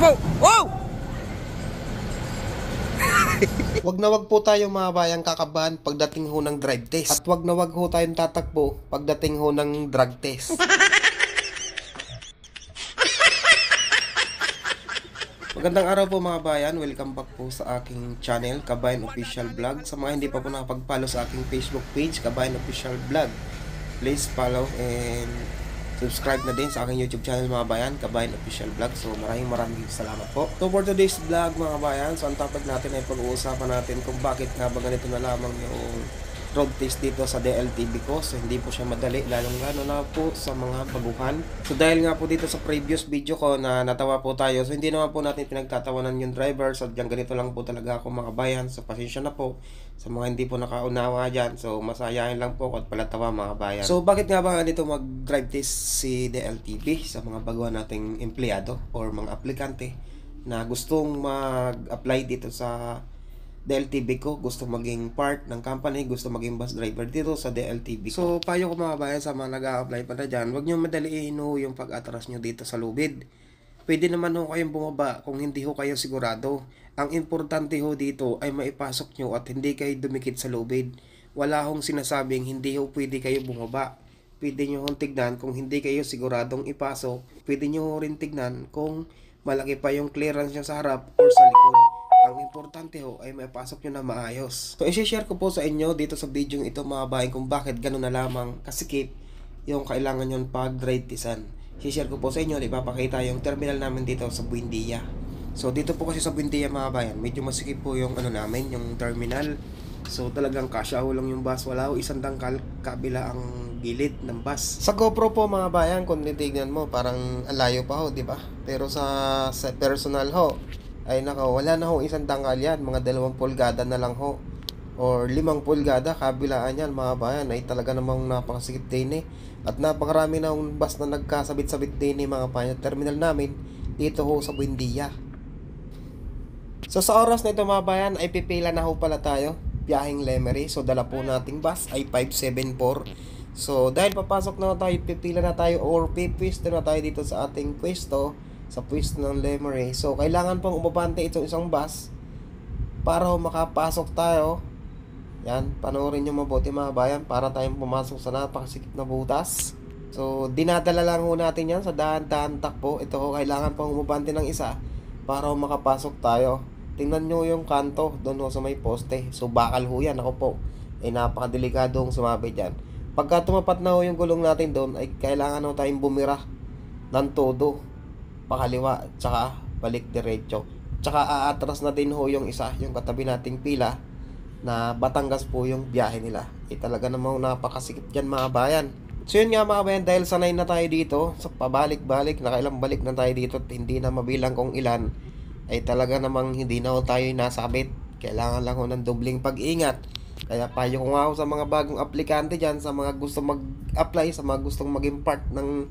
Opo! Wow! Wag na wag po tayo mga bayang kakabahan pagdating ho ng drive test. At wag na wag ho tayong tatakbo pagdating ho ng drug test. Magandang araw po mga bayan, welcome back po sa aking channel, Kabayan Official Vlog. Sa mga hindi pa po nakapag-follow sa aking Facebook page, Kabayan Official Vlog, please follow and subscribe na din sa aking YouTube channel mga bayan, Kabayan Official Vlog. So maraming salamat po. So for today's vlog mga bayan, so ang topic natin ay pag-uusapan natin kung bakit nga ba ganito na lamang yung road test dito sa DLTV ko. So hindi po siya madali, lalong-lalo na po sa mga baguhan. So dahil nga po dito sa previous video ko na natawa po tayo, so hindi naman po natin pinagtatawanan yung driver. So diyan ganito lang po talaga ako mga bayan. So pasensya na po sa mga hindi po nakaunawa dyan. So masayahin lang po at palatawa mga bayan. So bakit nga ba ganito mag-drive test si DLTV sa mga baguhan nating empleyado or mga aplikante na gustong mag-apply dito sa DLTV ko, gusto maging part ng company, gusto maging bus driver dito sa DLTV ko. So, payo ko mga bayan sa mga nag-a-apply pa na dyan, huwag nyo madaliin ho yung pag-atras nyo dito sa lubid. Pwede naman ho kayong bumaba kung hindi ho kayo sigurado. Ang importante ho dito ay maipasok nyo at hindi kayo dumikit sa lubid. Wala hong sinasabing hindi ho pwede kayo bumaba. Pwede nyo hong tignan kung hindi kayo siguradong ipasok. Pwede nyo ho rin tignan kung malaki pa yung clearance nyo sa harap or sa likod. Ang importante ho ay maipasok nyo na maayos. So, i-share ko po sa inyo dito sa video ito mga bayan kung bakit gano'n na lamang kasikip yung kailangan nyo pag-drive testan. I-share ko po sa inyo, ipapakita yung terminal namin dito sa Buendia. So, dito po kasi sa Buendia mga bayan, medyo masikip po yung namin, yung terminal. So, talagang kasya ho lang yung bus. Wala ho isang dangkal kabila ang gilid ng bus. Sa GoPro po mga bayan, kung titignan mo, parang alayo pa ho, di ba? Pero sa personal ho, ay nako, wala na ho isang dangkal yan, mga 2 pulgada na lang ho or 5 pulgada kabilaan yan mga bayan. Ay talaga namang napakasikip din eh, at napakarami na yung bus na nagkasabit-sabit din eh mga bayan. Terminal namin dito ho sa Buendia. So sa oras na ito mga bayan ay pipila na ho pala tayo biyaheng Lemery. So dala po nating bus ay 574. So dahil papasok na tayo, pipila na tayo or pipwesto na tayo dito sa ating pwesto, sa pwesto ng Lemery. So kailangan pong umabante itong isang bus para makapasok tayo. Yan, panoorin nyo mabuti mga bayan para tayong pumasok sa napakasikip na butas. So dinadala lang ho natin yan sa dahan-dahan takbo. Ito ho, kailangan pong umabante ng isa para makapasok tayo. Tingnan nyo yung kanto doon ho sa may poste. So bakal ho yan, ako po ay napakadelikadong sumabit yan. Pagka tumapat na ho yung gulong natin doon, ay kailangan ho tayong bumira ng todo pakaliwa, tsaka balik diretso. Tsaka aatras na din ho yung isa, yung katabi nating pila na Batangas po yung biyahe nila. Talaga namang napakasikip dyan mga bayan. So yun nga mga bayan, dahil sanay na tayo dito sa pabalik-balik, nakailang balik na tayo dito at hindi na mabilang kung ilan, ay talaga namang hindi na ho tayo nasabit. Kailangan lang ho ng dobling pag-ingat. Kaya payo ko nga ho sa mga bagong aplikante dyan, sa mga gustong mag-apply, sa mga gustong maging part ng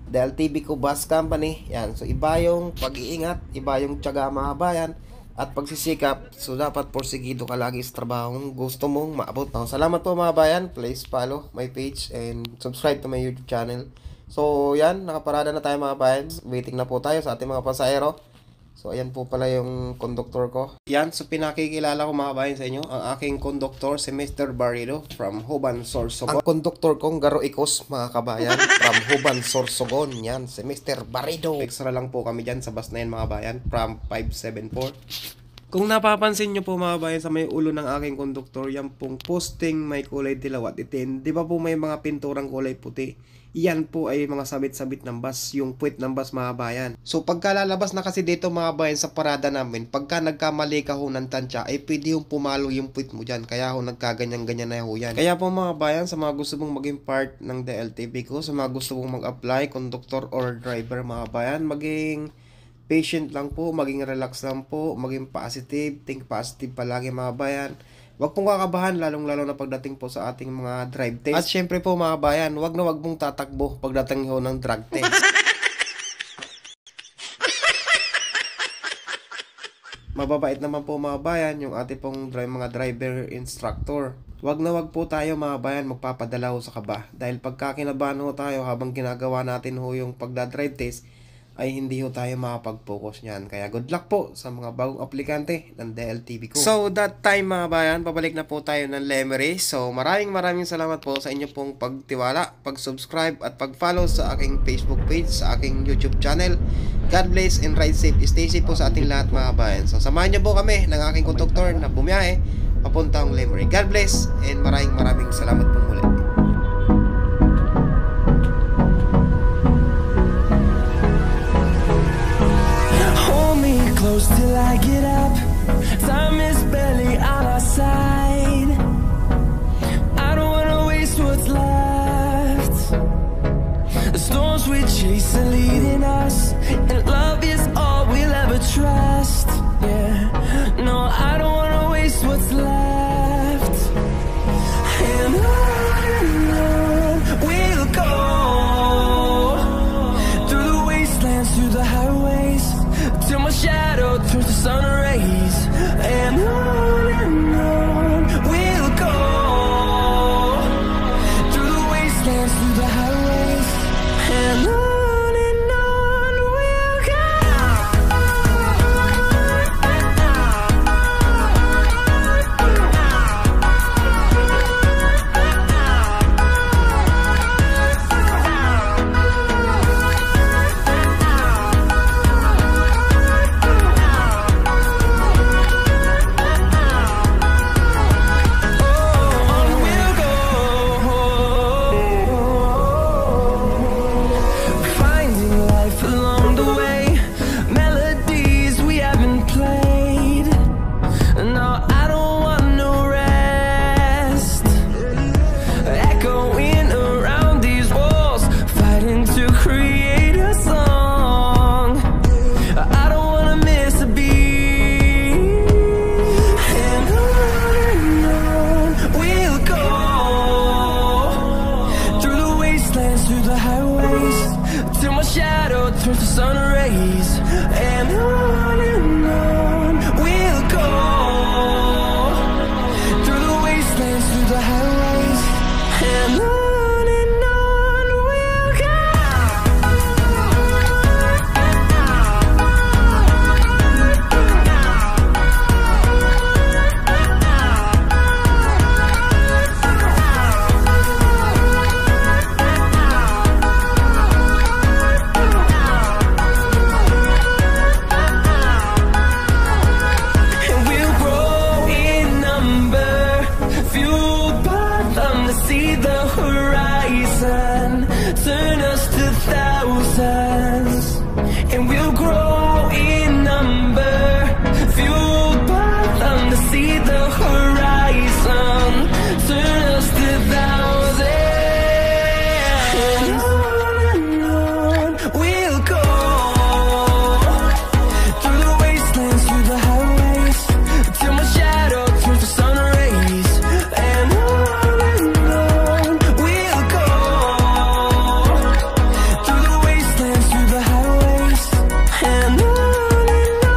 DLTV ko bus company. Yan, so iba yung pag-iingat, iba yung tiyaga mga bayan at pagsisikap. So dapat porsigido ka lagi sa trabahong gusto mong maabot. Salamat po mga bayan, please follow my page and subscribe to my YouTube channel. So yan, nakaparada na tayo mga bayan, waiting na po tayo sa ating mga pasahero. So ayan po pala yung conductor ko. Yan, so pinakikilala ko mga bayan sa inyo ang aking conductor, si Mr. Barredo from Huban, Sorsogon. Ang conductor kong Garo Ikos mga kabayan from Huban, Sorsogon. Yan, si Mr. Barredo. Extra lang po kami dyan sa bus na yan mga bayan from 574. Kung napapansin nyo po mga bayan sa may ulo ng aking conductor, yan pong posting may kulay dilaw at itim. Di ba po may mga pinturang kulay puti? Yan po ay mga sabit-sabit ng bus, yung puwit ng bus mga bayan. So pagka lalabas na kasi dito mga bayan sa parada namin, pagka nagkamali ka ho ng tansya, ay pwede yung pumalo yung puwit mo dyan. Kaya ho nagkaganyan-ganyan na ho yan. Kaya po mga bayan, sa mga gusto mong maging part ng DLTV ko, sa mga gusto mong mag-apply, conductor or driver mga bayan, maging patient lang po, maging relax lang po, maging positive, think positive palagi mga bayan. Huwag pong kakabahan, lalong-lalo na pagdating po sa ating mga drive test. At syempre po mga bayan, huwag na huwag pong tatakbo pagdating ho ng drug test. Mababait naman po mga bayan yung ating pong mga driver instructor. Huwag na huwag po tayo mga bayan magpapadala ho sa kaba. Dahil pagka kinabahan ho tayo habang ginagawa natin ho yung pagdadrive test, ay hindi ho tayo makapag-focus niyan. Kaya good luck po sa mga bagong aplikante ng DLTV ko. So that time mga bayan, pabalik na po tayo ng Lemery. So maraming salamat po sa inyo pong pagtiwala, pag-subscribe at pag-follow sa aking Facebook page, sa aking YouTube channel. God bless and ride safe. Stay safe po sa ating lahat mga bayan. So samahan niyo po kami ng aking konduktor na bumiyahe papuntang Lemery. God bless and maraming salamat po muli. Hold me close till I get up. Time is barely on our side. I don't wanna waste what's left. The storms we chase are leading us, and love is all we'll ever trust. Yeah, no, I don't wanna waste what's left. And on we'll go, through the wastelands, through the highways, till my shadow turns to sun rays. And on we'll go, through the wastelands, through the highways, and on we'll go. Through the highways, till my shadow turns to sun rays. And on we'll go, through the wastelands, through the highways, and on we'll go. Turn us to thousands, and we'll grow in number, fueled by them to see the horizon. Turn us to thousands, and on we'll go, through the wastelands, through the highways, till my shadow turns to sun rays. And on we'll go, through the wastelands, through the highways, and on we'll go.